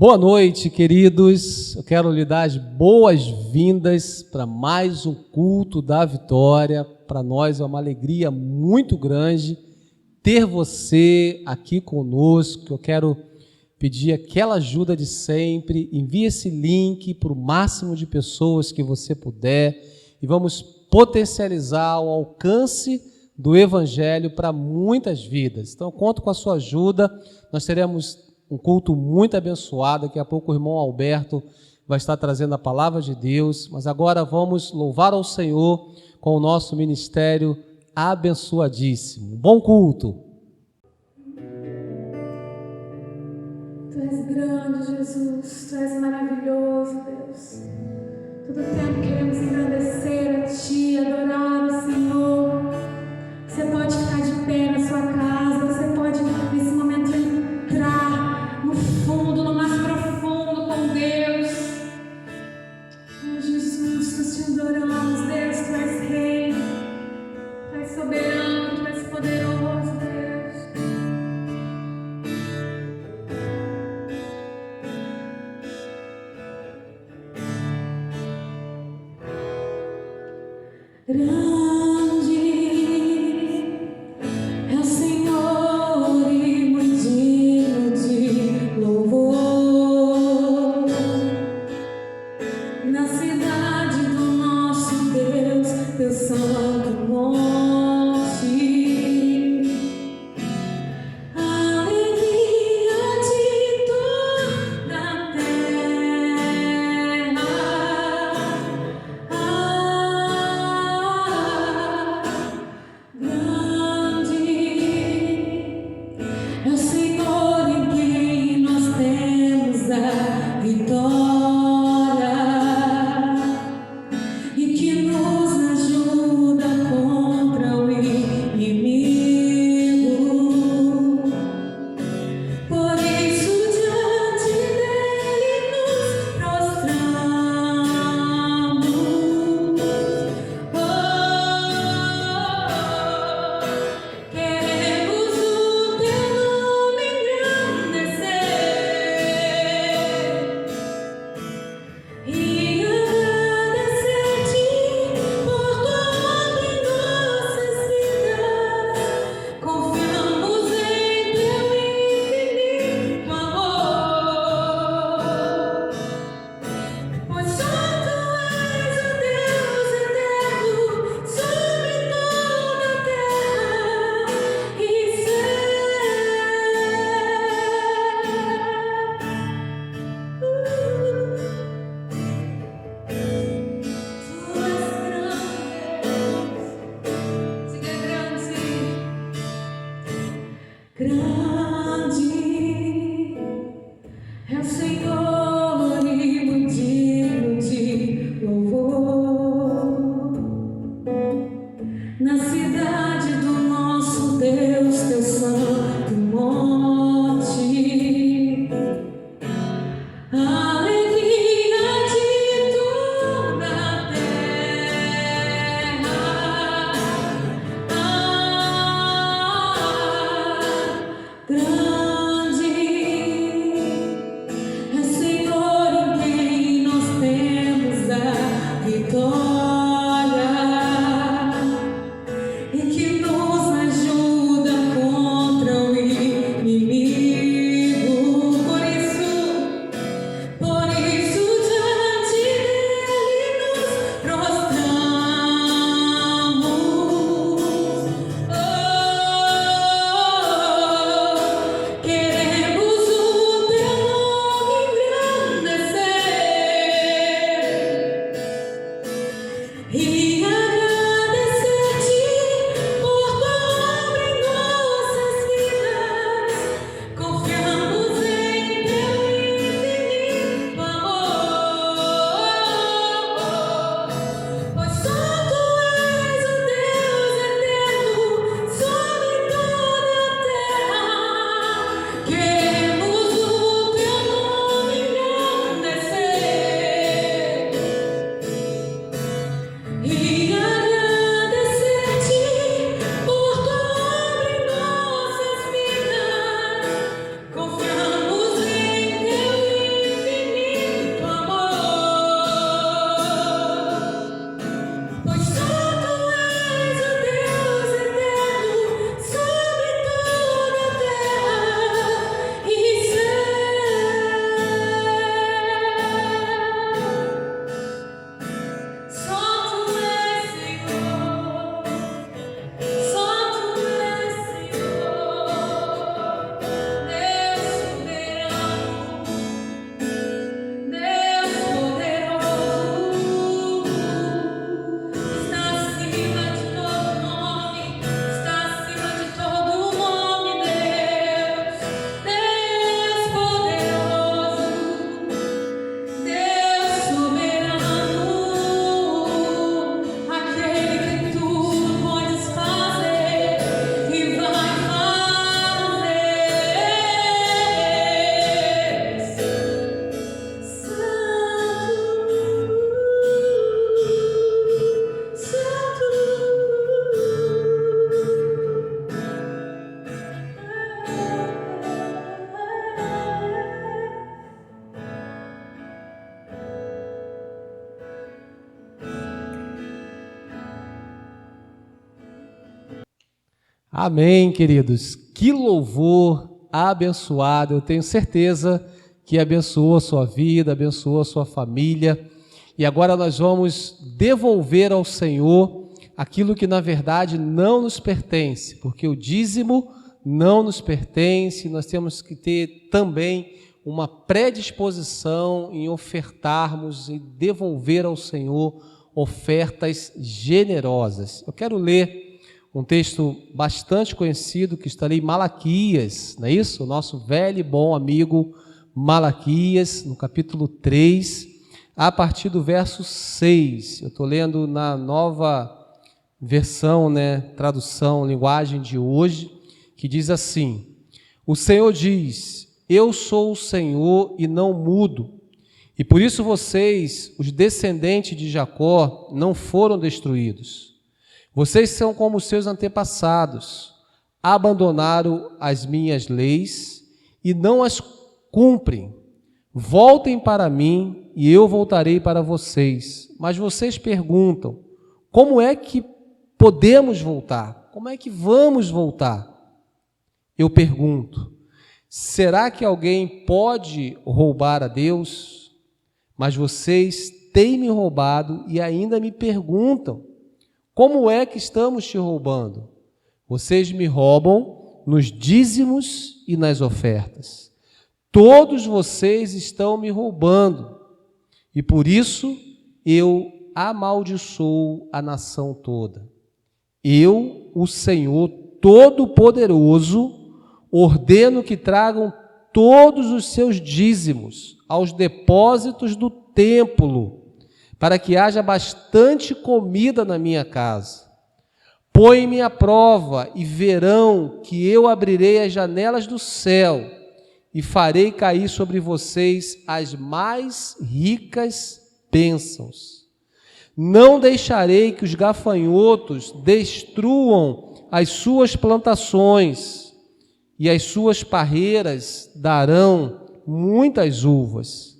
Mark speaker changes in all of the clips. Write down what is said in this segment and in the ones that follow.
Speaker 1: Boa noite, queridos. Eu quero lhe dar as boas-vindas para mais um culto da vitória. Para nós é uma alegria muito grande ter você aqui conosco. Eu quero pedir aquela ajuda de sempre. Envie esse link para o máximo de pessoas que você puder e vamos potencializar o alcance do Evangelho para muitas vidas. Então, eu conto com a sua ajuda. Nós teremos um culto muito abençoado. Daqui a pouco o irmão Alberto vai estar trazendo a palavra de Deus. Mas agora vamos louvar ao Senhor com o nosso ministério abençoadíssimo. Bom culto!
Speaker 2: Tu és grande, Jesus. Tu és maravilhoso, Deus. Todo tempo queremos engrandecer a Ti, adorar o Senhor. Você pode ficar de pé na sua casa. Você pode, nesse momento, entrar no fundo, no mais profundo com Deus. Oh, Jesus, nós Te adoramos, Deus. Tu és Rei. Tu és soberano, Tu és poderoso, Deus. Grande é o Senhor e muito digno de louvor. Na cidade do nosso Deus, teu santo monte, alegria de toda a terra. Grande é o Senhor em quem nós temos a vitória e que nos ajuda contra o inimigo. Por isso diante dele nos prostramos. Queremos o teu nome engrandecer e agradecer-te por tua obra em nossas vidas. Confiamos em teu infinito amor, pois só tu és o Deus eterno sobre toda a terra e céu. Tu és grande, siga grande. Grande é o Senhor e muito digno de louvor. Na cidade do nosso Deus, teu santo monte, alegria de toda a terra.
Speaker 1: Amém, queridos. Que louvor abençoado. Eu tenho certeza que abençoou a sua vida, abençoou a sua família. E agora nós vamos devolver ao Senhor aquilo que na verdade não nos pertence, porque o dízimo não nos pertence. Nós temos que ter também uma predisposição em ofertarmos e devolver ao Senhor ofertas generosas. Eu quero ler um texto bastante conhecido que está ali em Malaquias, não é isso? O nosso velho e bom amigo Malaquias, no capítulo 3, a partir do verso 6. Eu estou lendo na nova versão, tradução, linguagem de hoje, que diz assim: o Senhor diz, eu sou o Senhor e não mudo, e por isso vocês, os descendentes de Jacó, não foram destruídos. Vocês são como seus antepassados, abandonaram as minhas leis e não as cumprem. Voltem para mim e eu voltarei para vocês. Mas vocês perguntam, como é que podemos voltar? Como é que vamos voltar? Eu pergunto, será que alguém pode roubar a Deus? Mas vocês têm me roubado e ainda me perguntam, como é que estamos te roubando? Vocês me roubam nos dízimos e nas ofertas. Todos vocês estão me roubando, e por isso eu amaldiçoo a nação toda. Eu, o Senhor Todo-Poderoso, ordeno que tragam todos os seus dízimos aos depósitos do templo, para que haja bastante comida na minha casa. Põe-me à prova e verão que eu abrirei as janelas do céu e farei cair sobre vocês as mais ricas bênçãos. Não deixarei que os gafanhotos destruam as suas plantações, e as suas parreiras darão muitas uvas.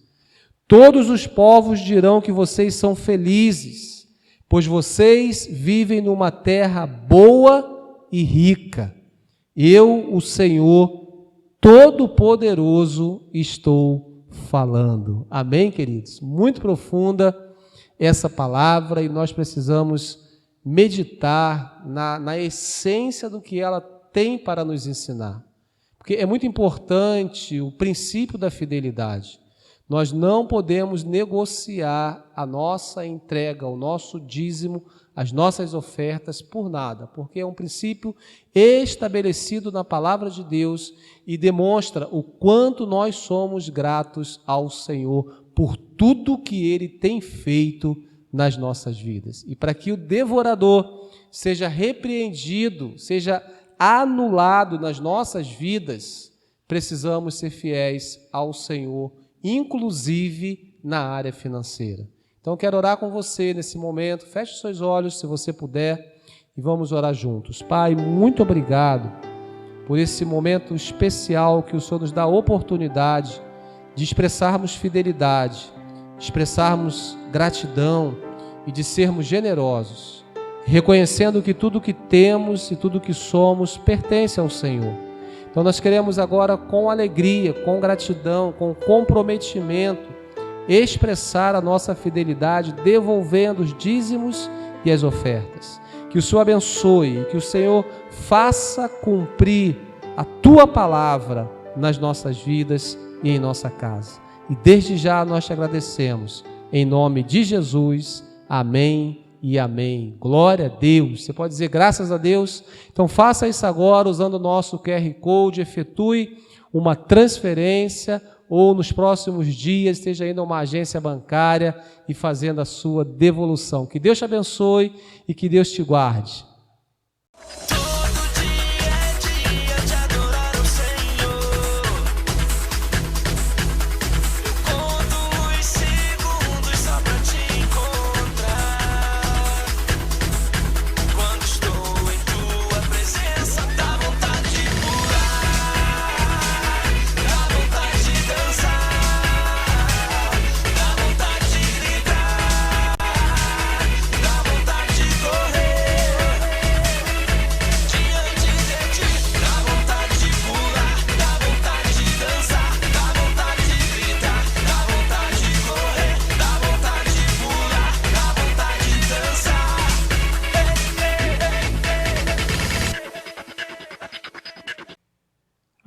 Speaker 1: Todos os povos dirão que vocês são felizes, pois vocês vivem numa terra boa e rica. Eu, o Senhor Todo-Poderoso, estou falando. Amém, queridos? Muito profunda essa palavra e nós precisamos meditar na essência do que ela tem para nos ensinar. Porque é muito importante o princípio da fidelidade. Nós não podemos negociar a nossa entrega, o nosso dízimo, as nossas ofertas por nada, porque é um princípio estabelecido na palavra de Deus e demonstra o quanto nós somos gratos ao Senhor por tudo que Ele tem feito nas nossas vidas. E para que o devorador seja repreendido, seja anulado nas nossas vidas, precisamos ser fiéis ao Senhor, inclusive na área financeira. Então, eu quero orar com você nesse momento. Feche seus olhos, se você puder, e vamos orar juntos. Pai, muito obrigado por esse momento especial que o Senhor nos dá a oportunidade de expressarmos fidelidade, de expressarmos gratidão e de sermos generosos, reconhecendo que tudo que temos e tudo que somos pertence ao Senhor. Então nós queremos agora, com alegria, com gratidão, com comprometimento, expressar a nossa fidelidade, devolvendo os dízimos e as ofertas. Que o Senhor abençoe, que o Senhor faça cumprir a Tua palavra nas nossas vidas e em nossa casa. E desde já nós te agradecemos. Em nome de Jesus, amém e amém. Glória a Deus. Você pode dizer graças a Deus? Então faça isso agora usando o nosso QR Code, efetue uma transferência ou nos próximos dias esteja indo a uma agência bancária e fazendo a sua devolução. Que Deus te abençoe e que Deus te guarde.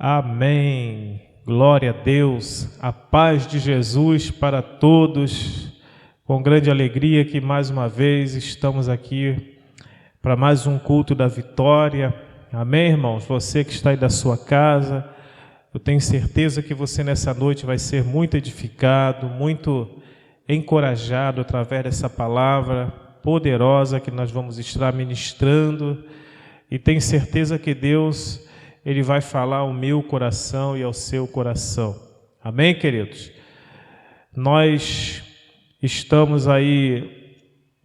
Speaker 3: Amém. Glória a Deus. A paz de Jesus para todos. Com grande alegria que mais uma vez estamos aqui para mais um culto da vitória. Amém, irmãos? Você que está aí da sua casa, eu tenho certeza que você nessa noite vai ser muito edificado, muito encorajado através dessa palavra poderosa que nós vamos estar ministrando. E tenho certeza que Deus, Ele vai falar ao meu coração e ao seu coração. Amém, queridos? Nós estamos aí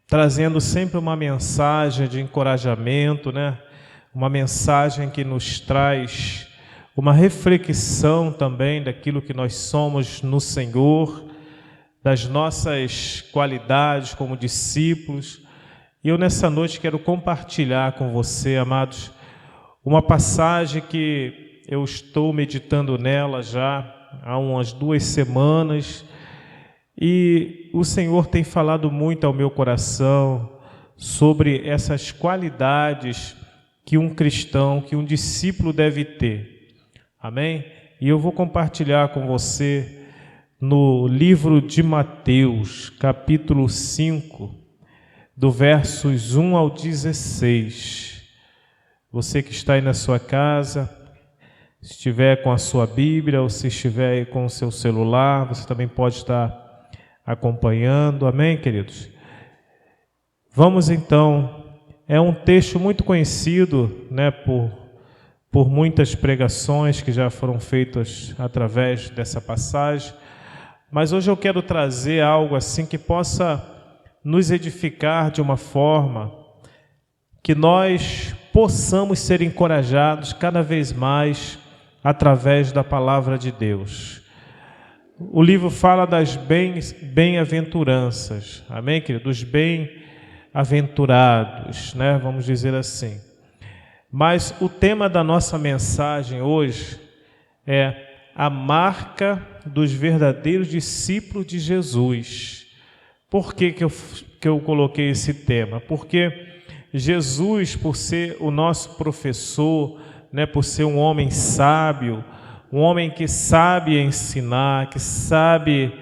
Speaker 3: trazendo sempre uma mensagem de encorajamento, né? Uma mensagem que nos traz uma reflexão também daquilo que nós somos no Senhor, das nossas qualidades como discípulos. E eu nessa noite quero compartilhar com você, amados, uma passagem que eu estou meditando nela já há umas 2 semanas, e o Senhor tem falado muito ao meu coração sobre essas qualidades que um cristão, que um discípulo deve ter. Amém? E eu vou compartilhar com você no livro de Mateus, capítulo 5, do versos 1 ao 16. Você que está aí na sua casa, se estiver com a sua Bíblia ou se estiver aí com o seu celular, você também pode estar acompanhando. Amém, queridos? Vamos então, é um texto muito conhecido, né, por muitas pregações que já foram feitas através dessa passagem, mas hoje eu quero trazer algo assim que possa nos edificar de uma forma que nós possamos ser encorajados cada vez mais através da palavra de Deus. O livro fala das bem-aventuranças, amém, querido? Dos bem-aventurados, né? Vamos dizer assim. Mas o tema da nossa mensagem hoje é a marca dos verdadeiros discípulos de Jesus. Por que eu coloquei esse tema? Porque Jesus, por ser o nosso professor, né, por ser um homem sábio, um homem que sabe ensinar, que sabe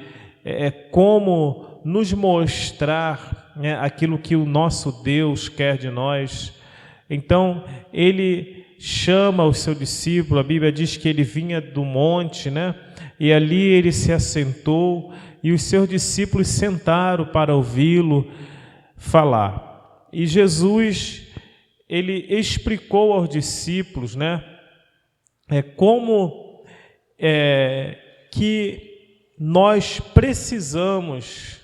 Speaker 3: como nos mostrar, né, aquilo que o nosso Deus quer de nós. Então, ele chama o seu discípulo, a Bíblia diz que ele vinha do monte, né, e ali ele se assentou e os seus discípulos sentaram para ouvi-lo falar. E Jesus, ele explicou aos discípulos, né, como que nós precisamos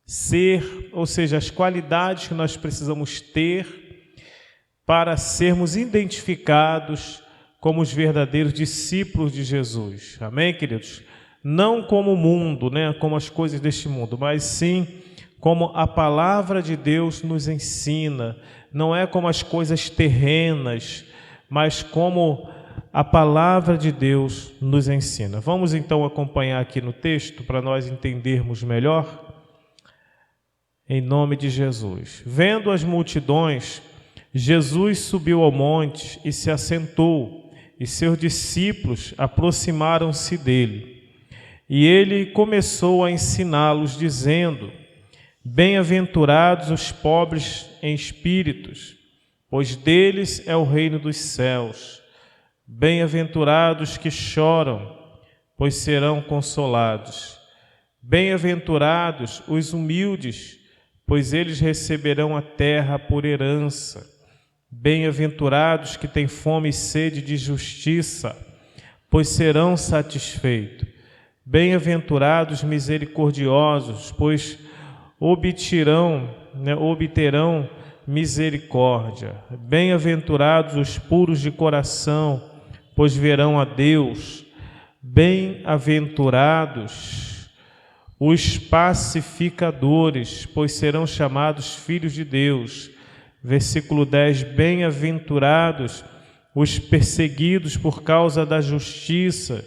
Speaker 3: ser, ou seja, as qualidades que nós precisamos ter para sermos identificados como os verdadeiros discípulos de Jesus. Amém, queridos? Não como o mundo, né, como as coisas deste mundo, mas sim como a palavra de Deus nos ensina. Não é como as coisas terrenas, mas como a palavra de Deus nos ensina. Vamos então acompanhar aqui no texto para nós entendermos melhor. Em nome de Jesus. Vendo as multidões, Jesus subiu ao monte e se assentou, e seus discípulos aproximaram-se dele. E ele começou a ensiná-los, dizendo: Bem-aventurados os pobres em espíritos, pois deles é o reino dos céus. Bem-aventurados que choram, pois serão consolados. Bem-aventurados os humildes, pois eles receberão a terra por herança. Bem-aventurados que têm fome e sede de justiça, pois serão satisfeitos. Bem-aventurados misericordiosos, pois obterão misericórdia. Bem-aventurados os puros de coração, pois verão a Deus. Bem-aventurados os pacificadores, pois serão chamados filhos de Deus. Versículo 10, bem-aventurados os perseguidos por causa da justiça,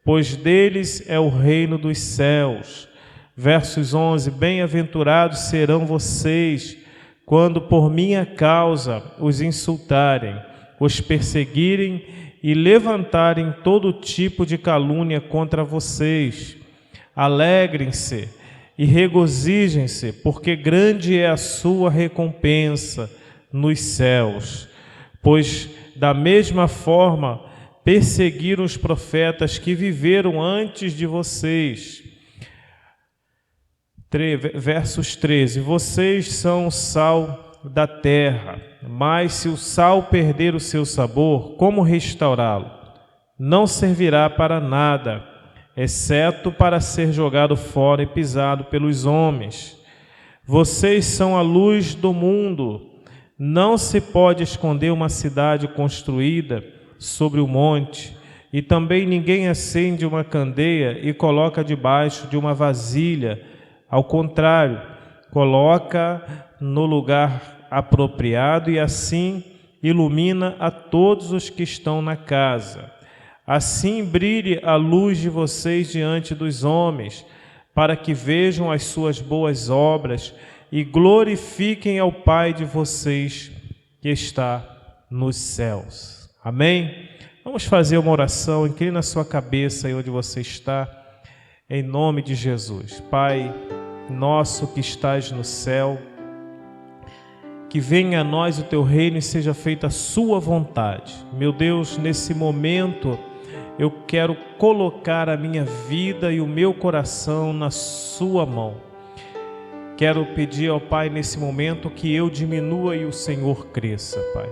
Speaker 3: pois deles é o reino dos céus. Versos 11, bem-aventurados serão vocês, quando por minha causa os insultarem, os perseguirem e levantarem todo tipo de calúnia contra vocês. Alegrem-se e regozijem-se, porque grande é a sua recompensa nos céus. Pois da mesma forma perseguiram os profetas que viveram antes de vocês. Versos 13: vocês são o sal da terra, mas se o sal perder o seu sabor, como restaurá-lo? Não servirá para nada, exceto para ser jogado fora e pisado pelos homens. Vocês são a luz do mundo. Não se pode esconder uma cidade construída sobre o monte, e também ninguém acende uma candeia e coloca debaixo de uma vasilha. Ao contrário, coloca no lugar apropriado e assim ilumina a todos os que estão na casa. Assim brilhe a luz de vocês diante dos homens, para que vejam as suas boas obras e glorifiquem ao Pai de vocês que está nos céus. Amém? Vamos fazer uma oração. Inclina a sua cabeça aí onde você está, em nome de Jesus. Pai nosso que estás no céu, que venha a nós o teu reino e seja feita a sua vontade. Meu Deus, nesse momento eu quero colocar a minha vida e o meu coração na sua mão. Quero pedir ao Pai nesse momento que eu diminua e o Senhor cresça, Pai.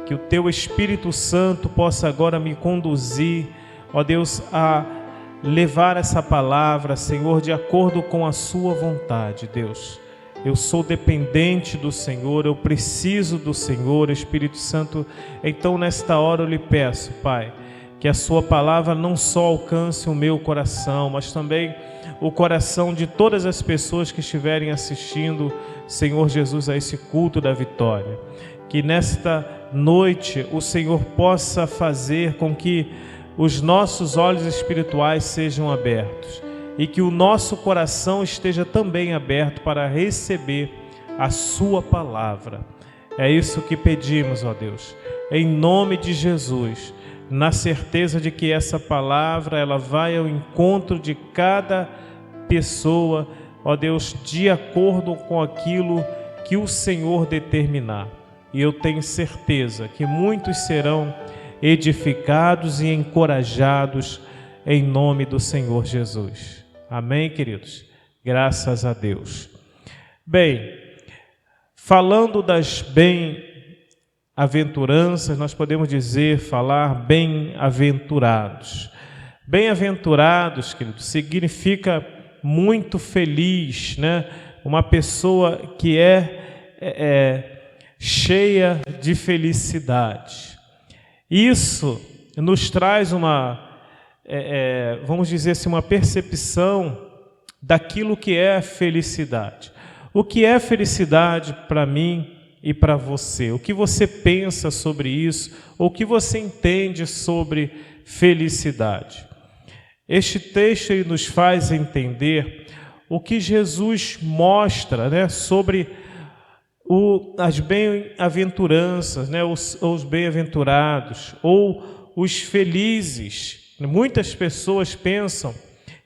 Speaker 3: Que o teu Espírito Santo possa agora me conduzir, ó Deus, a levar essa palavra, Senhor, de acordo com a sua vontade, Deus. Eu sou dependente do Senhor, eu preciso do Senhor, Espírito Santo. Então, nesta hora eu lhe peço, Pai, que a sua palavra não só alcance o meu coração, mas também o coração de todas as pessoas que estiverem assistindo, Senhor Jesus, a esse culto da vitória. Que nesta noite o Senhor possa fazer com que os nossos olhos espirituais sejam abertos e que o nosso coração esteja também aberto para receber a sua palavra. É isso que pedimos, ó Deus, em nome de Jesus, na certeza de que essa palavra ela vai ao encontro de cada pessoa, ó Deus, de acordo com aquilo que o Senhor determinar. E eu tenho certeza que muitos serão edificados e encorajados em nome do Senhor Jesus. Amém, queridos? Graças a Deus. Bem, falando das bem-aventuranças, nós podemos falar bem-aventurados. Bem-aventurados, queridos, significa muito feliz, né? Uma pessoa que é cheia de felicidade. Isso nos traz vamos dizer assim, uma percepção daquilo que é felicidade. O que é felicidade para mim e para você? O que você pensa sobre isso? Ou o que você entende sobre felicidade? Este texto ele nos faz entender o que Jesus mostra, né, sobre as bem-aventuranças, né, os bem-aventurados ou os felizes. Muitas pessoas pensam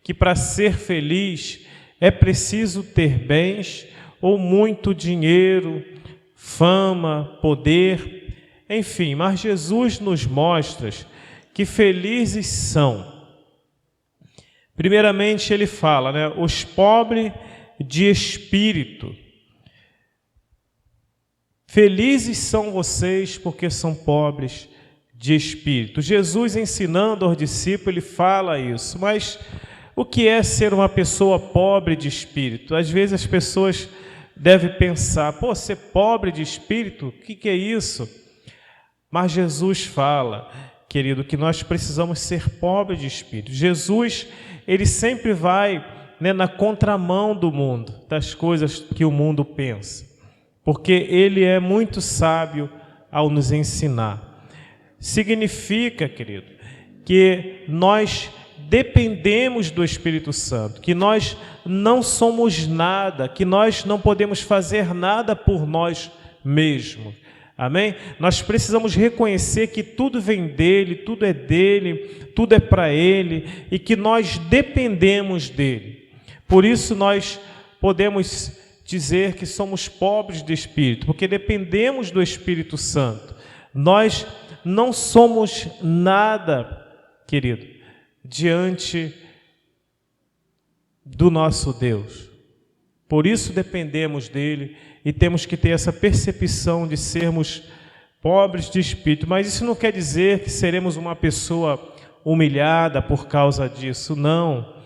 Speaker 3: que para ser feliz é preciso ter bens ou muito dinheiro, fama, poder, enfim. Mas Jesus nos mostra que felizes são. Primeiramente ele fala, né, os pobres de espírito. Felizes são vocês porque são pobres de espírito. Jesus ensinando aos discípulos, ele fala isso. Mas o que é ser uma pessoa pobre de espírito? Às vezes as pessoas devem pensar, ser pobre de espírito? O que é isso? Mas Jesus fala, querido, que nós precisamos ser pobres de espírito. Jesus, ele sempre vai, né, na contramão do mundo, das coisas que o mundo pensa. Porque ele é muito sábio ao nos ensinar. Significa, querido, que nós dependemos do Espírito Santo, que nós não somos nada, que nós não podemos fazer nada por nós mesmos. Amém? Nós precisamos reconhecer que tudo vem dele, tudo é para ele e que nós dependemos dele. Por isso nós podemos dizer que somos pobres de espírito, porque dependemos do Espírito Santo. Nós não somos nada, querido, diante do nosso Deus. Por isso dependemos dele e temos que ter essa percepção de sermos pobres de espírito. Mas isso não quer dizer que seremos uma pessoa humilhada por causa disso, não.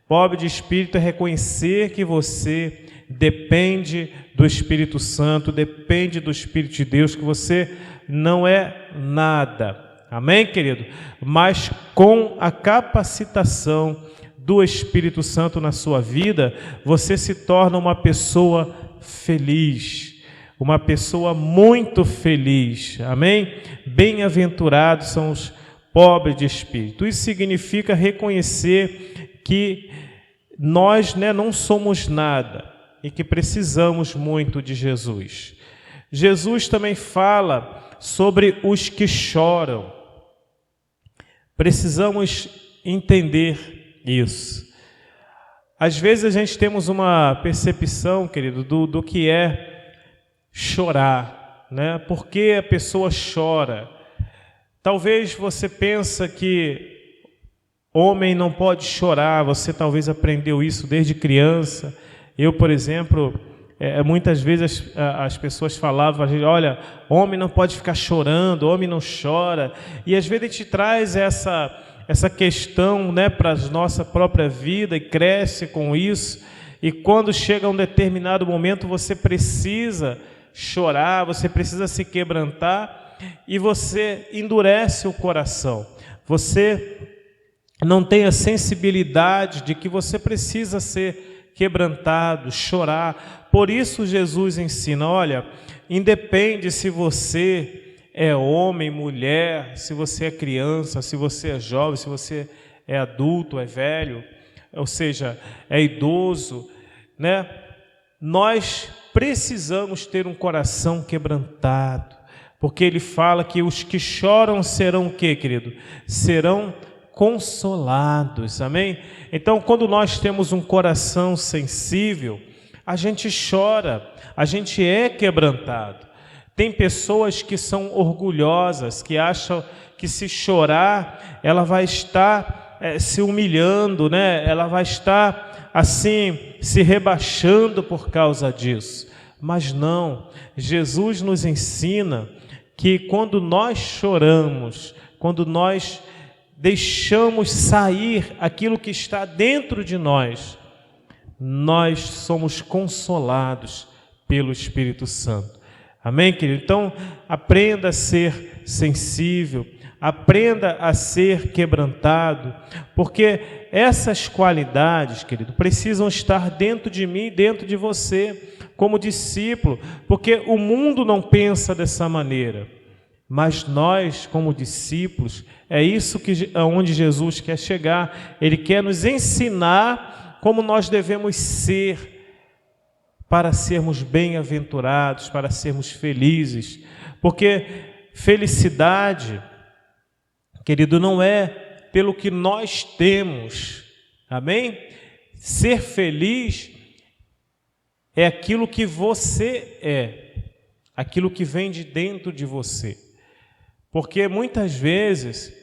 Speaker 3: Pobre de espírito é reconhecer que você depende do Espírito Santo, depende do Espírito de Deus, que você não é nada. Amém, querido? Mas com a capacitação do Espírito Santo na sua vida, você se torna uma pessoa feliz, uma pessoa muito feliz. Amém? Bem-aventurados são os pobres de espírito. Isso significa reconhecer que nós, não somos nada e que precisamos muito de Jesus. Jesus também fala sobre os que choram. Precisamos entender isso. Às vezes a gente temos uma percepção, querido, do que é chorar, né? Por que a pessoa chora? Talvez você pensa que homem não pode chorar, você talvez aprendeu isso desde criança. Eu, por exemplo, muitas vezes as pessoas falavam, olha, homem não pode ficar chorando, homem não chora. E às vezes a gente traz essa questão, para a nossa própria vida e cresce com isso. E quando chega um determinado momento, você precisa chorar, você precisa se quebrantar e você endurece o coração. Você não tem a sensibilidade de que você precisa ser quebrantado, chorar. Por isso Jesus ensina, olha, independe se você é homem, mulher, se você é criança, se você é jovem, se você é adulto, é velho, ou seja, é idoso, Nós precisamos ter um coração quebrantado, porque ele fala que os que choram serão o quê, querido? Serão consolados, amém? Então, quando nós temos um coração sensível, a gente chora, a gente é quebrantado. Tem pessoas que são orgulhosas, que acham que se chorar, ela vai estar se humilhando, Ela vai estar assim, se rebaixando por causa disso. Mas não, Jesus nos ensina que quando nós choramos, quando nós deixamos sair aquilo que está dentro de nós, nós somos consolados pelo Espírito Santo. Amém, querido? Então, aprenda a ser sensível, aprenda a ser quebrantado, porque essas qualidades, querido, precisam estar dentro de mim e dentro de você, como discípulo, porque o mundo não pensa dessa maneira. Mas nós, como discípulos, é isso aonde Jesus quer chegar. Ele quer nos ensinar como nós devemos ser para sermos bem-aventurados, para sermos felizes. Porque felicidade, querido, não é pelo que nós temos. Amém? Ser feliz é aquilo que você é, aquilo que vem de dentro de você. Porque muitas vezes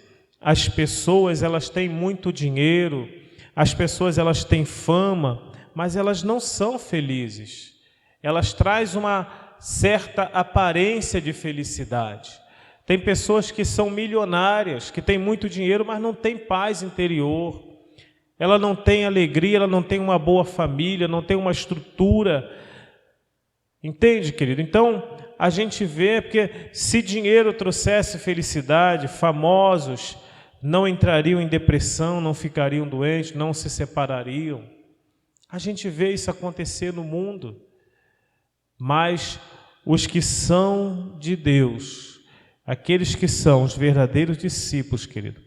Speaker 3: as pessoas elas têm muito dinheiro, as pessoas elas têm fama, mas elas não são felizes. Elas trazem uma certa aparência de felicidade. Tem pessoas que são milionárias, que têm muito dinheiro, mas não têm paz interior. Ela não tem alegria, ela não tem uma boa família, não tem uma estrutura. Entende, querido? Então, a gente vê, porque se dinheiro trouxesse felicidade, famosos não entrariam em depressão, não ficariam doentes, não se separariam. A gente vê isso acontecer no mundo. Mas os que são de Deus, aqueles que são os verdadeiros discípulos, querido,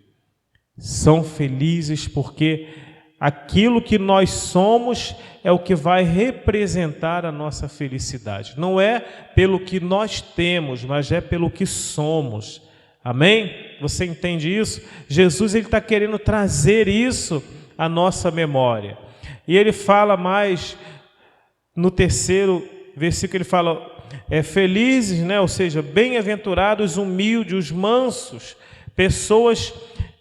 Speaker 3: são felizes porque aquilo que nós somos é o que vai representar a nossa felicidade. Não é pelo que nós temos, mas é pelo que somos. Amém? Você entende isso? Jesus está querendo trazer isso à nossa memória. E ele fala mais no terceiro versículo, ele fala, felizes, né? Ou seja, bem-aventurados, humildes, os mansos, pessoas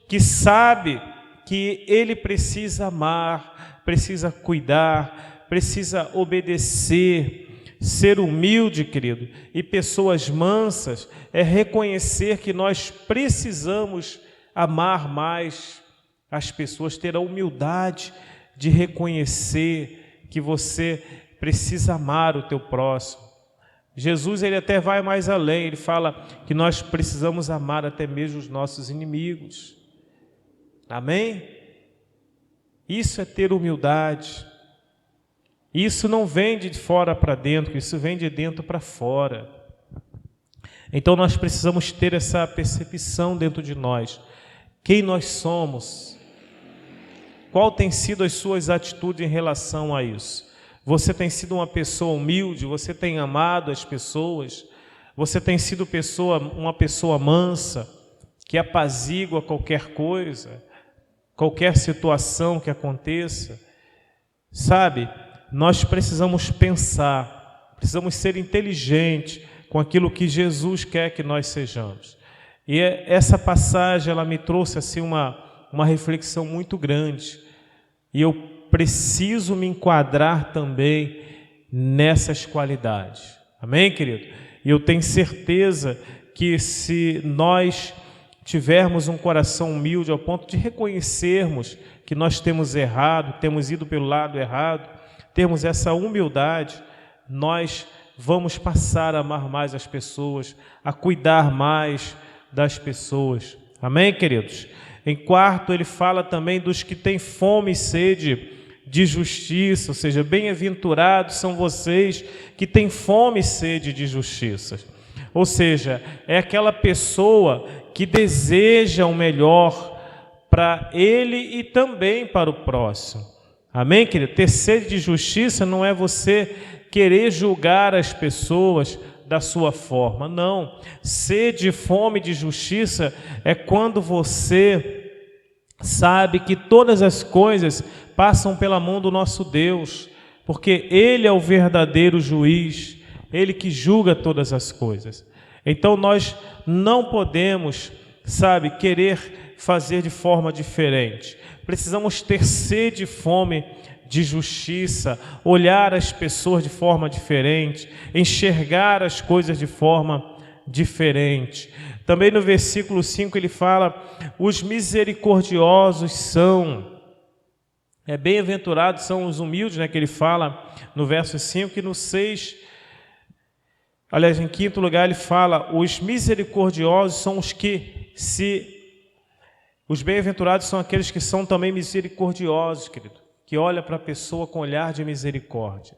Speaker 3: que sabem que ele precisa amar, precisa cuidar, precisa obedecer, ser humilde, querido. E pessoas mansas é reconhecer que nós precisamos amar mais as pessoas, ter a humildade de reconhecer que você precisa amar o teu próximo. Jesus, ele até vai mais além, ele fala que nós precisamos amar até mesmo os nossos inimigos. Amém? Isso é ter humildade. Isso não vem de fora para dentro, isso vem de dentro para fora. Então nós precisamos ter essa percepção dentro de nós. Quem nós somos? Qual tem sido as suas atitudes em relação a isso? Você tem sido uma pessoa humilde? Você tem amado as pessoas? Você tem sido uma pessoa mansa, que apazigua qualquer coisa, qualquer situação que aconteça? Sabe, nós precisamos pensar, precisamos ser inteligentes com aquilo que Jesus quer que nós sejamos. E essa passagem, ela me trouxe assim uma reflexão muito grande. E eu preciso me enquadrar também nessas qualidades. Amém, querido? E eu tenho certeza que se nós tivermos um coração humilde ao ponto de reconhecermos que nós temos errado, temos ido pelo lado errado, termos essa humildade, nós vamos passar a amar mais as pessoas, a cuidar mais das pessoas. Amém, queridos? Em quarto, ele fala também dos que têm fome e sede de justiça, ou seja, bem-aventurados são vocês que têm fome e sede de justiça. Ou seja, é aquela pessoa que deseja o melhor para ele e também para o próximo. Amém, querido? Ter sede de justiça não é você querer julgar as pessoas da sua forma, não. Sede e fome de justiça é quando você sabe que todas as coisas passam pela mão do nosso Deus, porque Ele é o verdadeiro juiz, Ele que julga todas as coisas. Então nós não podemos, querer fazer de forma diferente. Precisamos ter sede e fome de justiça, olhar as pessoas de forma diferente, enxergar as coisas de forma diferente. Também no versículo 5 ele fala, os misericordiosos são, bem-aventurados são os humildes, que ele fala no verso 5, e no 6, aliás, em quinto lugar ele fala, os misericordiosos são os bem-aventurados são aqueles que são também misericordiosos, querido, que olha para a pessoa com olhar de misericórdia.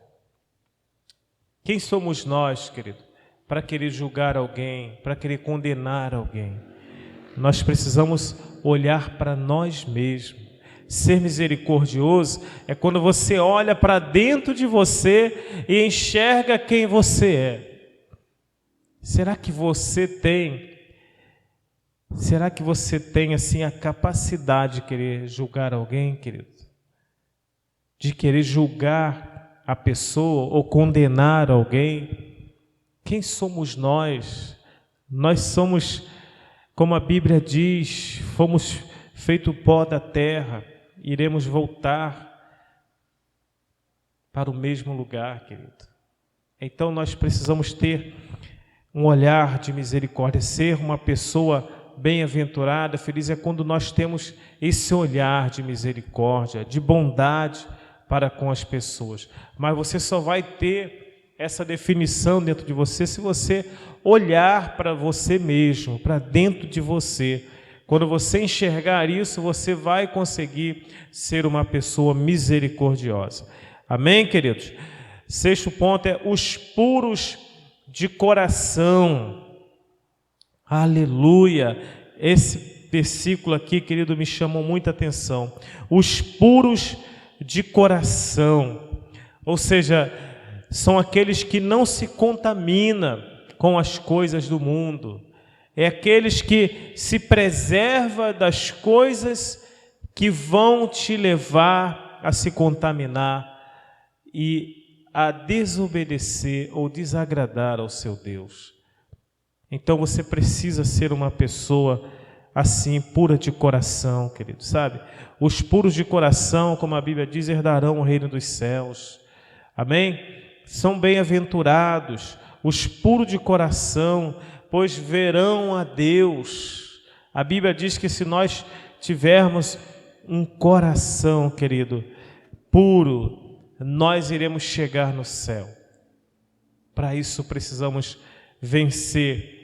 Speaker 3: Quem somos nós, querido, para querer julgar alguém, para querer condenar alguém? Nós precisamos olhar para nós mesmos. Ser misericordioso é quando você olha para dentro de você e enxerga quem você é. Será que você tem assim a capacidade de querer julgar alguém, querido? De querer julgar a pessoa ou condenar alguém? Quem somos nós? Nós somos, como a Bíblia diz, fomos feito pó da terra, iremos voltar para o mesmo lugar, querido. Então nós precisamos ter um olhar de misericórdia, ser uma pessoa bem-aventurada, feliz é quando nós temos esse olhar de misericórdia, de bondade para com as pessoas. Mas você só vai ter essa definição dentro de você se você olhar para você mesmo, para dentro de você. Quando você enxergar isso, você vai conseguir ser uma pessoa misericordiosa. Amém, queridos? Sexto ponto é os puros de coração. Aleluia! Esse versículo aqui, querido, me chamou muita atenção. Os puros de coração, ou seja, são aqueles que não se contaminam com as coisas do mundo. É aqueles que se preservam das coisas que vão te levar a se contaminar e a desobedecer ou desagradar ao seu Deus. Então você precisa ser uma pessoa assim, pura de coração, querido, sabe? Os puros de coração, como a Bíblia diz, herdarão o reino dos céus. Amém? São bem-aventurados os puros de coração, pois verão a Deus. A Bíblia diz que se nós tivermos um coração, querido, puro, nós iremos chegar no céu. Para isso precisamos vencer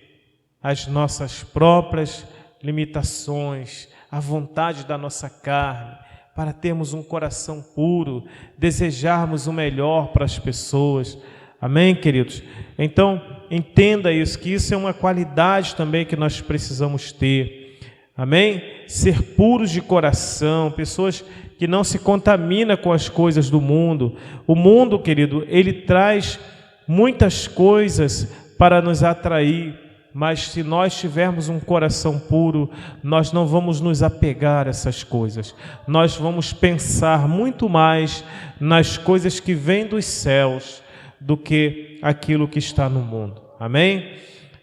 Speaker 3: as nossas próprias limitações, a vontade da nossa carne, para termos um coração puro, desejarmos o melhor para as pessoas. Amém, queridos? Então, entenda isso, que isso é uma qualidade também que nós precisamos ter. Amém? Ser puros de coração, pessoas que não se contaminam com as coisas do mundo. O mundo, querido, ele traz muitas coisas para nos atrair, mas se nós tivermos um coração puro, nós não vamos nos apegar a essas coisas. Nós vamos pensar muito mais nas coisas que vêm dos céus do que aquilo que está no mundo. Amém?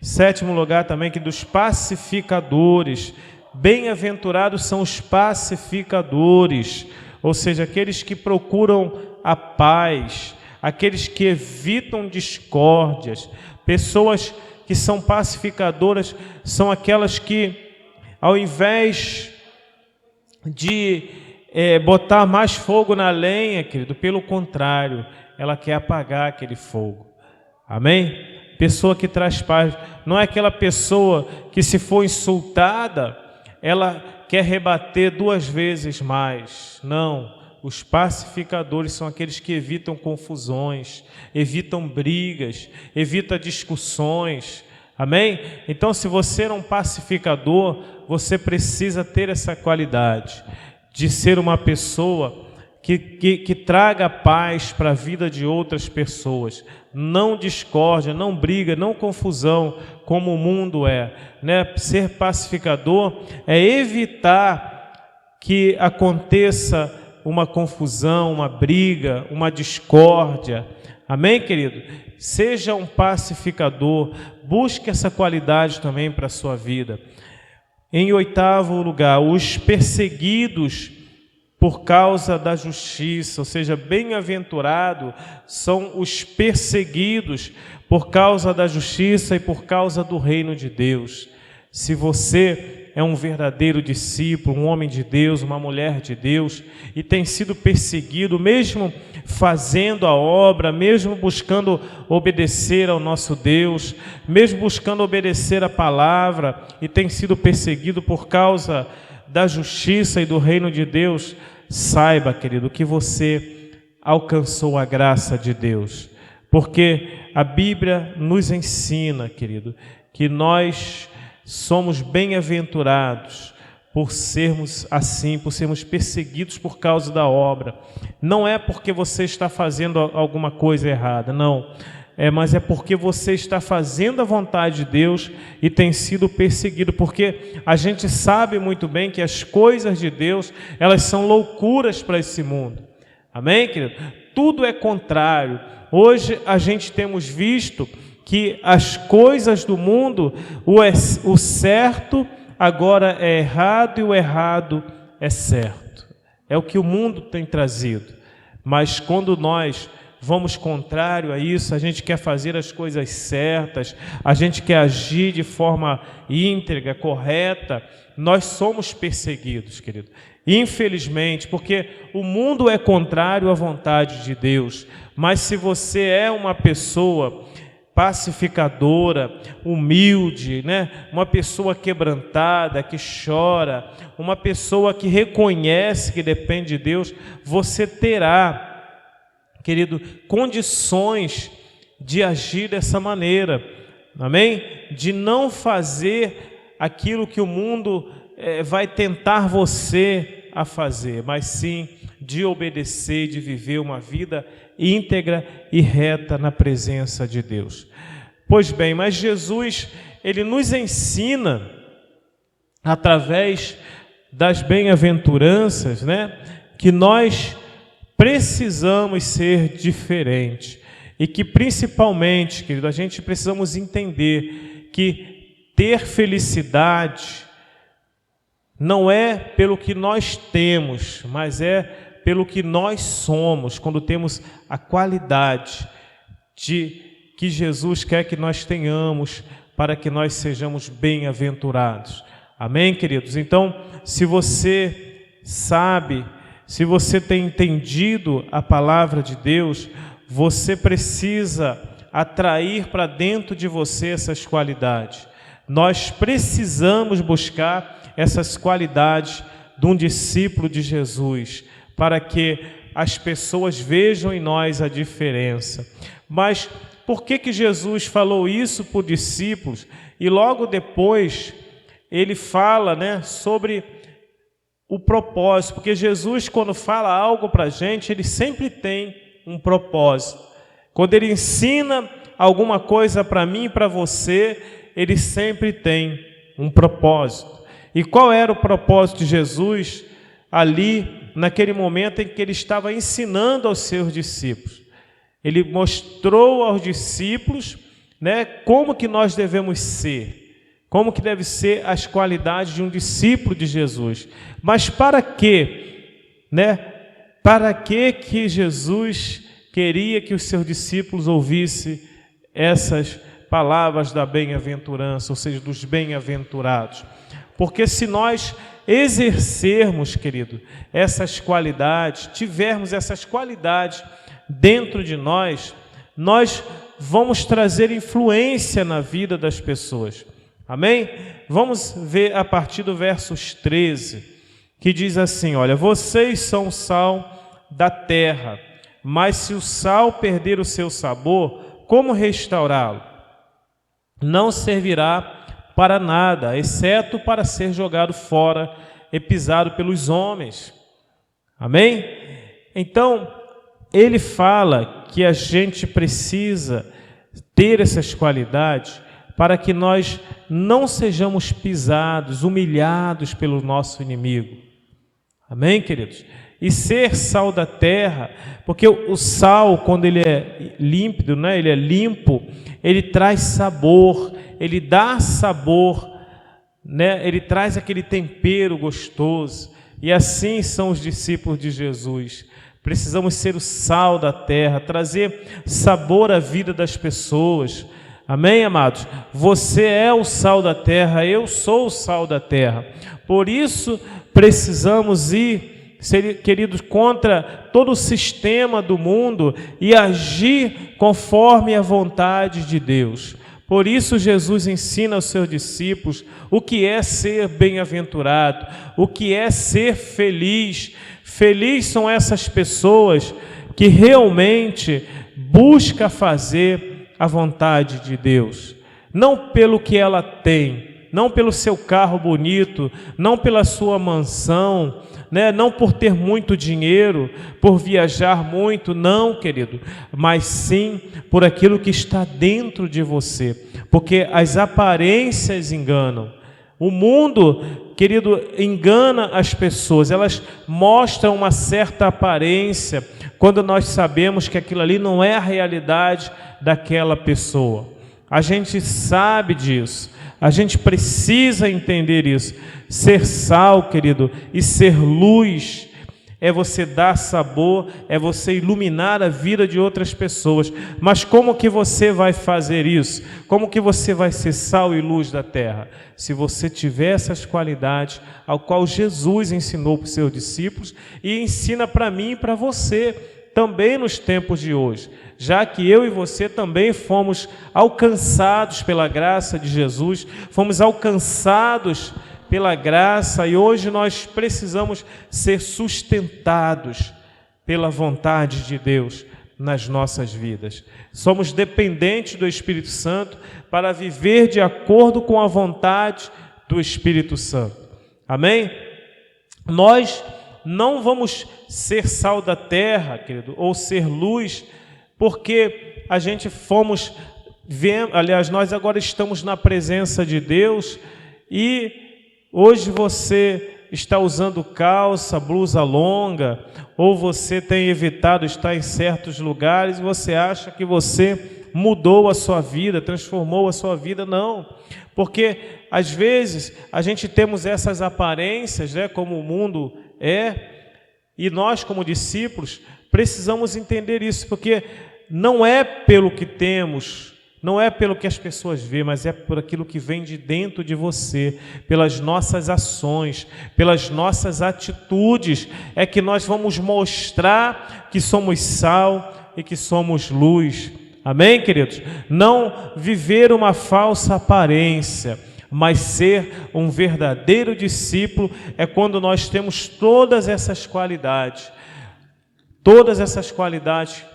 Speaker 3: Sétimo lugar também, que dos pacificadores. Bem-aventurados são os pacificadores, ou seja, aqueles que procuram a paz, aqueles que evitam discórdias. Pessoas que são pacificadoras são aquelas que, ao invés de botar mais fogo na lenha, querido, pelo contrário, ela quer apagar aquele fogo. Amém? Pessoa que traz paz, não é aquela pessoa que, se for insultada, ela quer rebater 2 vezes mais. Não, os pacificadores são aqueles que evitam confusões, evitam brigas, evitam discussões. Amém? Então, se você é um pacificador, você precisa ter essa qualidade de ser uma pessoa que traga paz para a vida de outras pessoas. Não discórdia, não briga, não confusão, como o mundo é, né? Ser pacificador é evitar que aconteça uma confusão, uma briga, uma discórdia. Amém, querido? Seja um pacificador, busque essa qualidade também para a sua vida. Em 8º lugar, os perseguidos por causa da justiça, ou seja, bem-aventurado são os perseguidos por causa da justiça e por causa do reino de Deus. Se você é um verdadeiro discípulo, um homem de Deus, uma mulher de Deus, e tem sido perseguido, mesmo fazendo a obra, mesmo buscando obedecer ao nosso Deus, mesmo buscando obedecer a palavra, e tem sido perseguido por causa da justiça e do reino de Deus, saiba, querido, que você alcançou a graça de Deus, porque a Bíblia nos ensina, querido, que nós somos bem-aventurados por sermos assim, por sermos perseguidos por causa da obra. Não é porque você está fazendo alguma coisa errada, não. Mas é porque você está fazendo a vontade de Deus e tem sido perseguido, porque a gente sabe muito bem que as coisas de Deus, elas são loucuras para esse mundo. Amém, querido? Tudo é contrário. Hoje a gente temos visto que as coisas do mundo, o certo agora é errado e o errado é certo. É o que o mundo tem trazido. Mas quando nós vamos contrário a isso, a gente quer fazer as coisas certas, a gente quer agir de forma íntegra, correta, nós somos perseguidos, querido. Infelizmente, porque o mundo é contrário à vontade de Deus. Mas se você é uma pessoa pacificadora, humilde, né? Uma pessoa quebrantada, que chora, uma pessoa que reconhece que depende de Deus, você terá, querido, condições de agir dessa maneira, amém? De não fazer aquilo que o mundo vai tentar você a fazer, mas sim de obedecer, de viver uma vida íntegra e reta na presença de Deus. Pois bem, mas Jesus, ele nos ensina através das bem-aventuranças, né, que nós precisamos ser diferentes e que principalmente, querido, a gente precisamos entender que ter felicidade não é pelo que nós temos, mas é pelo que nós somos, quando temos a qualidade de que Jesus quer que nós tenhamos para que nós sejamos bem-aventurados. Amém, queridos? Então, se você sabe, se você tem entendido a palavra de Deus, você precisa atrair para dentro de você essas qualidades. Nós precisamos buscar essas qualidades de um discípulo de Jesus, para que as pessoas vejam em nós a diferença. Mas por que Jesus falou isso para os discípulos? E logo depois ele fala, né, sobre o propósito, porque Jesus, quando fala algo para a gente, ele sempre tem um propósito. Quando ele ensina alguma coisa para mim e para você, ele sempre tem um propósito. E qual era o propósito de Jesus ali, naquele momento em que ele estava ensinando aos seus discípulos? Ele mostrou aos discípulos, né, como que nós devemos ser, como que deve ser as qualidades de um discípulo de Jesus. Mas para quê? Né? Para que Jesus queria que os seus discípulos ouvissem essas palavras da bem-aventurança, ou seja, dos bem-aventurados? Porque se nós exercermos, querido, essas qualidades, tivermos essas qualidades dentro de nós, nós vamos trazer influência na vida das pessoas. Amém? Vamos ver a partir do versos 13, que diz assim, olha, vocês são o sal da terra, mas se o sal perder o seu sabor, como restaurá-lo? Não servirá para nada, exceto para ser jogado fora e pisado pelos homens. Amém? Então, ele fala que a gente precisa ter essas qualidades para que nós não sejamos pisados, humilhados pelo nosso inimigo. Amém, queridos? E ser sal da terra, porque o sal, quando ele é límpido, né, ele é limpo, ele traz sabor, ele dá sabor, né, ele traz aquele tempero gostoso. E assim são os discípulos de Jesus. Precisamos ser o sal da terra, trazer sabor à vida das pessoas. Amém, amados? Você é o sal da terra, eu sou o sal da terra. Por isso, precisamos ir, queridos, contra todo o sistema do mundo e agir conforme a vontade de Deus. Por isso, Jesus ensina aos seus discípulos o que é ser bem-aventurado, o que é ser feliz. Feliz são essas pessoas que realmente buscam fazer a vontade de Deus, não pelo que ela tem, não pelo seu carro bonito, não pela sua mansão, né? Não por ter muito dinheiro, por viajar muito, não, querido, mas sim por aquilo que está dentro de você, porque as aparências enganam. O mundo, querido, engana as pessoas, elas mostram uma certa aparência, quando nós sabemos que aquilo ali não é a realidade daquela pessoa. A gente sabe disso, a gente precisa entender isso. Ser sal, querido, e ser luz é você dar sabor, é você iluminar a vida de outras pessoas. Mas como que você vai fazer isso? Como que você vai ser sal e luz da terra? Se você tiver essas qualidades, ao qual Jesus ensinou para os seus discípulos e ensina para mim e para você também nos tempos de hoje, já que eu e você também fomos alcançados pela graça de Jesus, fomos alcançados pela graça e hoje nós precisamos ser sustentados pela vontade de Deus nas nossas vidas. Somos dependentes do Espírito Santo para viver de acordo com a vontade do Espírito Santo. Amém? Nós não vamos ser sal da terra, querido, ou ser luz, porque a gente aliás, nós agora estamos na presença de Deus e hoje você está usando calça, blusa longa, ou você tem evitado estar em certos lugares e você acha que você mudou a sua vida, transformou a sua vida. Não, porque às vezes a gente temos essas aparências, né, como o mundo é, e nós como discípulos precisamos entender isso, porque não é pelo que temos, não é pelo que as pessoas veem, mas é por aquilo que vem de dentro de você, pelas nossas ações, pelas nossas atitudes, é que nós vamos mostrar que somos sal e que somos luz. Amém, queridos? Não viver uma falsa aparência, mas ser um verdadeiro discípulo é quando nós temos todas essas qualidades. Todas essas qualidades,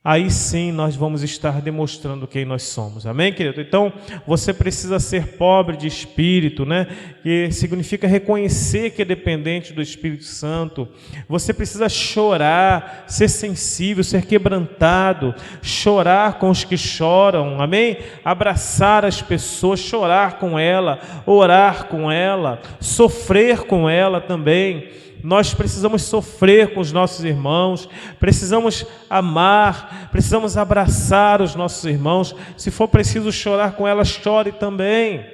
Speaker 3: aí sim nós vamos estar demonstrando quem nós somos. Amém, querido? Então, você precisa ser pobre de espírito, né? Que significa reconhecer que é dependente do Espírito Santo. Você precisa chorar, ser sensível, ser quebrantado, chorar com os que choram. Amém? Abraçar as pessoas, chorar com ela, orar com ela, sofrer com ela também. Nós precisamos sofrer com os nossos irmãos, precisamos amar, precisamos abraçar os nossos irmãos. Se for preciso chorar com elas, chore também.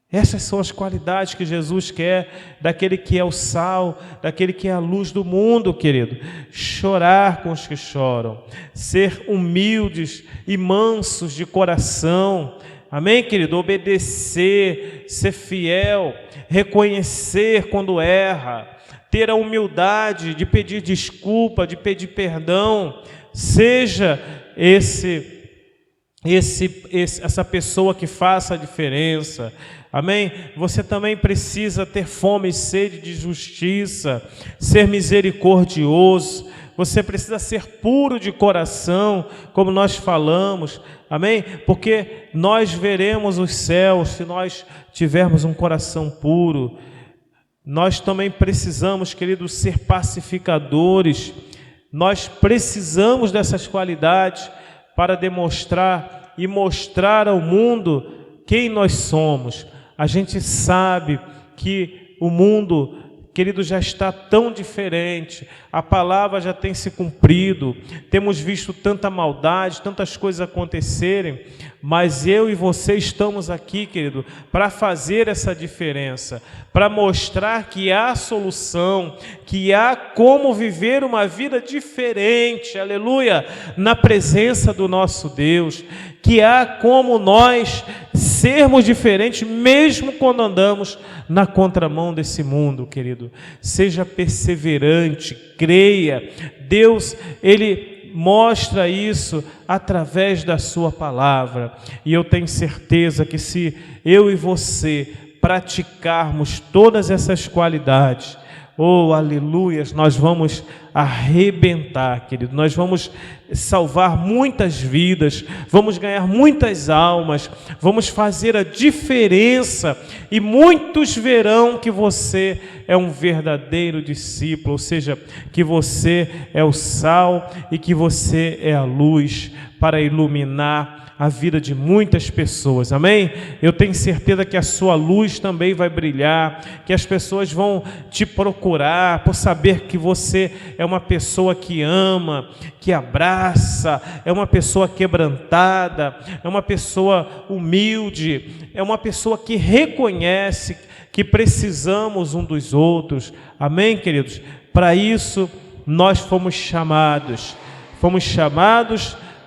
Speaker 3: Essas são as qualidades que Jesus quer daquele que é o sal, daquele que é a luz do mundo, querido. Chorar com os que choram, ser humildes e mansos de coração. Amém, querido? Obedecer, ser fiel, reconhecer quando erra, ter a humildade de pedir desculpa, de pedir perdão. Seja essa pessoa que faça a diferença. Amém? Você também precisa ter fome e sede de justiça, ser misericordioso. Você precisa ser puro de coração, como nós falamos. Amém? Porque nós veremos os céus se nós tivermos um coração puro. Nós também precisamos, queridos, ser pacificadores. Nós precisamos dessas qualidades para demonstrar e mostrar ao mundo quem nós somos. A gente sabe que o mundo, querido, já está tão diferente, a palavra já tem se cumprido, temos visto tanta maldade, tantas coisas acontecerem, mas eu e você estamos aqui, querido, para fazer essa diferença, para mostrar que há solução, que há como viver uma vida diferente, aleluia, na presença do nosso Deus, que há como nós sermos diferentes, mesmo quando andamos na contramão desse mundo, querido. Seja perseverante, creia. Deus, Ele mostra isso através da sua palavra. E eu tenho certeza que se eu e você praticarmos todas essas qualidades, oh, aleluias, nós vamos arrebentar, querido. Nós vamos salvar muitas vidas, vamos ganhar muitas almas, vamos fazer a diferença e muitos verão que você é um verdadeiro discípulo, ou seja, que você é o sal e que você é a luz para iluminar a vida de muitas pessoas, amém? Eu tenho certeza que a sua luz também vai brilhar, que as pessoas vão te procurar por saber que você é uma pessoa que ama, que abraça, é uma pessoa quebrantada, é uma pessoa humilde, é uma pessoa que reconhece que precisamos um dos outros, amém, queridos? Para isso nós fomos chamados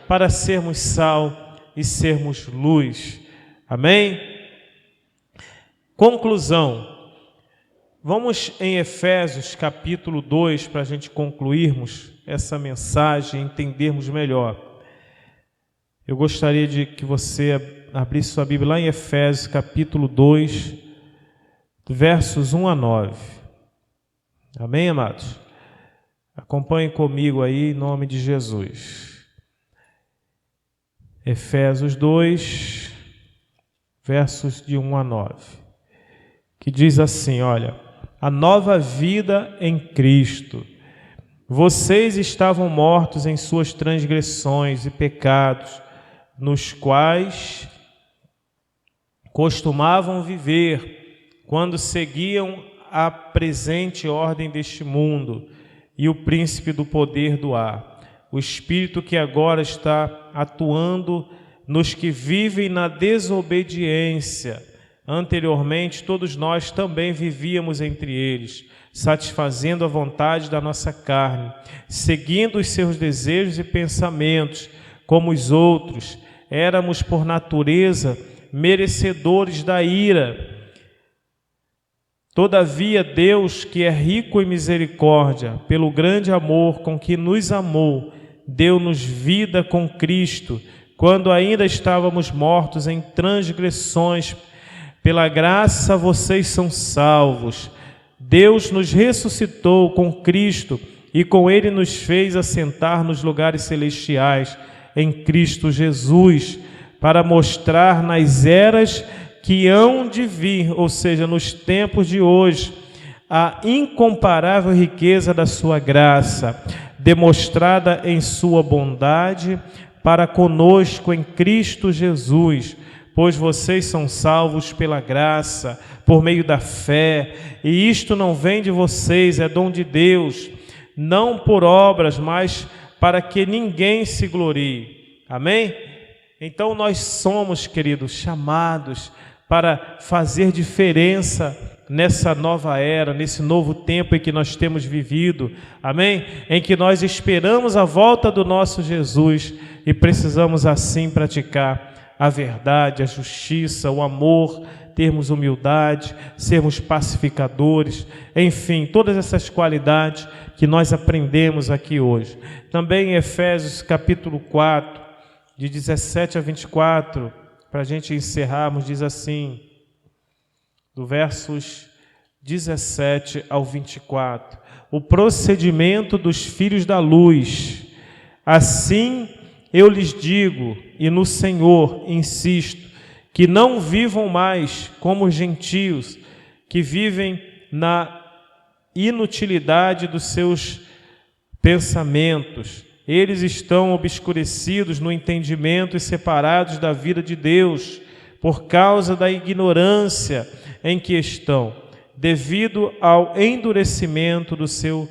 Speaker 3: para sermos sal e sermos luz. Amém? Conclusão. Vamos em Efésios capítulo 2 para a gente concluirmos essa mensagem e entendermos melhor. Eu gostaria de que você abrisse sua Bíblia lá em Efésios capítulo 2, versos 1 a 9. Amém, amados? Acompanhem comigo aí em nome de Jesus. Efésios 2, versos de 1 a 9. que diz assim, olha, a nova vida em Cristo. Vocês estavam mortos em suas transgressões e pecados, nos quais costumavam viver, quando seguiam a presente ordem deste mundo e o príncipe do poder do ar, o espírito que agora está atuando nos que vivem na desobediência. Anteriormente, todos nós também vivíamos entre eles, satisfazendo a vontade da nossa carne, seguindo os seus desejos e pensamentos, como os outros. Éramos, por natureza, merecedores da ira. Todavia, Deus, que é rico em misericórdia, pelo grande amor com que nos amou, deu-nos vida com Cristo, quando ainda estávamos mortos em transgressões. Pela graça vocês são salvos. Deus nos ressuscitou com Cristo e com Ele nos fez assentar nos lugares celestiais em Cristo Jesus, para mostrar nas eras que hão de vir, ou seja, nos tempos de hoje, a incomparável riqueza da sua graça, demonstrada em sua bondade para conosco em Cristo Jesus. Pois vocês são salvos pela graça, por meio da fé, e isto não vem de vocês, é dom de Deus, não por obras, mas para que ninguém se glorie. Amém? Então nós somos, queridos, chamados para fazer diferença nessa nova era, nesse novo tempo em que nós temos vivido, amém? Em que nós esperamos a volta do nosso Jesus e precisamos assim praticar a verdade, a justiça, o amor, termos humildade, sermos pacificadores, enfim, todas essas qualidades que nós aprendemos aqui hoje. Também em Efésios capítulo 4, de 17 a 24, para a gente encerrarmos, diz assim, do versos 17 ao 24, o procedimento dos filhos da luz. Assim eu lhes digo, e no Senhor insisto, que não vivam mais como os gentios, que vivem na inutilidade dos seus pensamentos. Eles estão obscurecidos no entendimento e separados da vida de Deus, por causa da ignorância em que estão, devido ao endurecimento do seu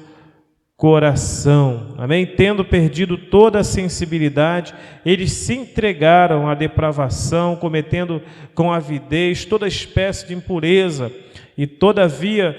Speaker 3: coração. Amém? Tendo perdido toda a sensibilidade, eles se entregaram à depravação, cometendo com avidez toda espécie de impureza. E todavia,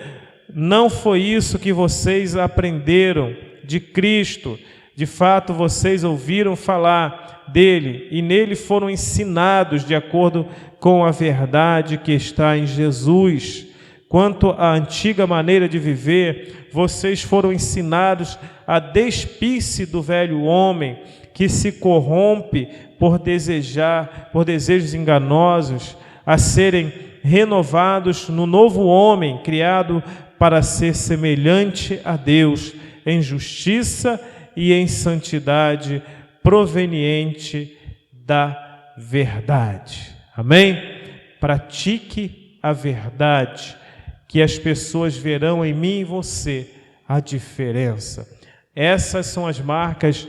Speaker 3: não foi isso que vocês aprenderam de Cristo. De fato, vocês ouviram falar dele e nele foram ensinados de acordo com a verdade que está em Jesus. Quanto à antiga maneira de viver, vocês foram ensinados a despir-se do velho homem que se corrompe por desejos enganosos, a serem renovados no novo homem, criado para ser semelhante a Deus, em justiça e em santidade proveniente da verdade. Amém? Pratique a verdade, que as pessoas verão em mim e você a diferença. Essas são as marcas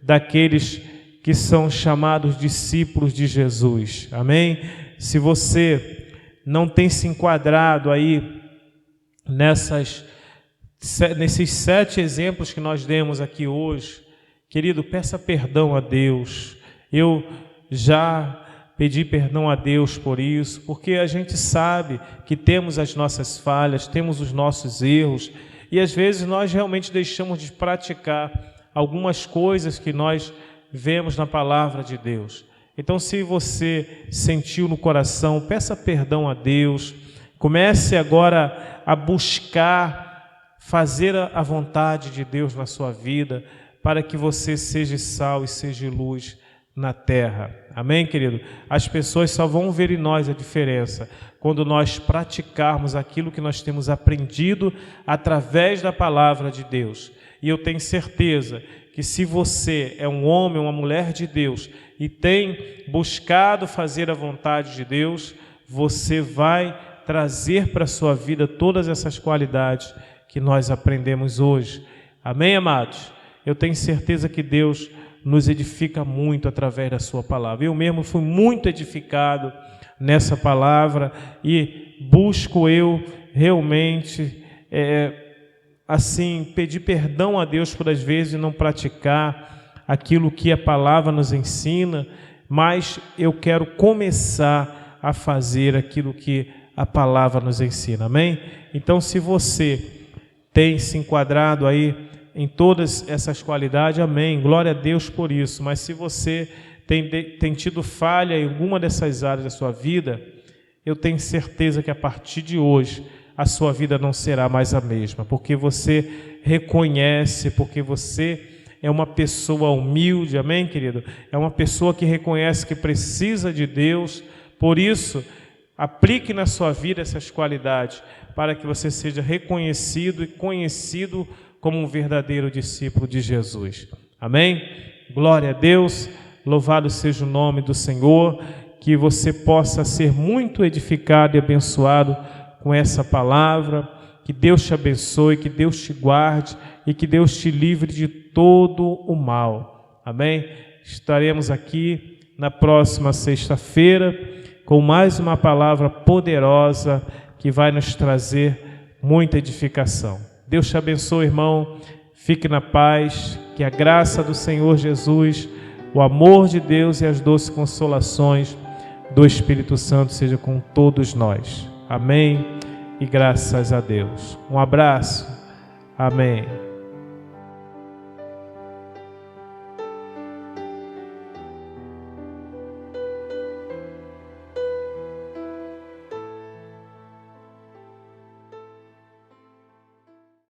Speaker 3: daqueles que são chamados discípulos de Jesus. Amém? Se você não tem se enquadrado aí nesses 7 exemplos que nós demos aqui hoje, querido, peça perdão a Deus. Eu já pedi perdão a Deus por isso, porque a gente sabe que temos as nossas falhas, temos os nossos erros, e às vezes nós realmente deixamos de praticar algumas coisas que nós vemos na palavra de Deus. Então, se você sentiu no coração, peça perdão a Deus, comece agora a buscar fazer a vontade de Deus na sua vida, para que você seja sal e seja luz na terra. Amém, querido? As pessoas só vão ver em nós a diferença quando nós praticarmos aquilo que nós temos aprendido através da palavra de Deus. E eu tenho certeza que se você é um homem, uma mulher de Deus e tem buscado fazer a vontade de Deus, você vai trazer para a sua vida todas essas qualidades que nós aprendemos hoje. Amém, amados? Eu tenho certeza que Deus nos edifica muito através da sua palavra. Eu mesmo fui muito edificado nessa palavra e busco eu realmente assim pedir perdão a Deus por às vezes não praticar aquilo que a palavra nos ensina, mas eu quero começar a fazer aquilo que a palavra nos ensina. Amém? Então, se você tem se enquadrado aí em todas essas qualidades, amém, glória a Deus por isso. Mas se você tem tido falha em alguma dessas áreas da sua vida, eu tenho certeza que a partir de hoje a sua vida não será mais a mesma, porque você reconhece, porque você é uma pessoa humilde, amém, querido? É uma pessoa que reconhece que precisa de Deus. Por isso, aplique na sua vida essas qualidades, para que você seja reconhecido e conhecido como um verdadeiro discípulo de Jesus. Amém? Glória a Deus, louvado seja o nome do Senhor, que você possa ser muito edificado e abençoado com essa palavra, que Deus te abençoe, que Deus te guarde e que Deus te livre de todo o mal. Amém? Estaremos aqui na próxima sexta-feira com mais uma palavra poderosa que vai nos trazer muita edificação. Deus te abençoe, irmão. Fique na paz. Que a graça do Senhor Jesus, o amor de Deus e as doces consolações do Espírito Santo seja com todos nós. Amém. E graças a Deus. Um abraço. Amém.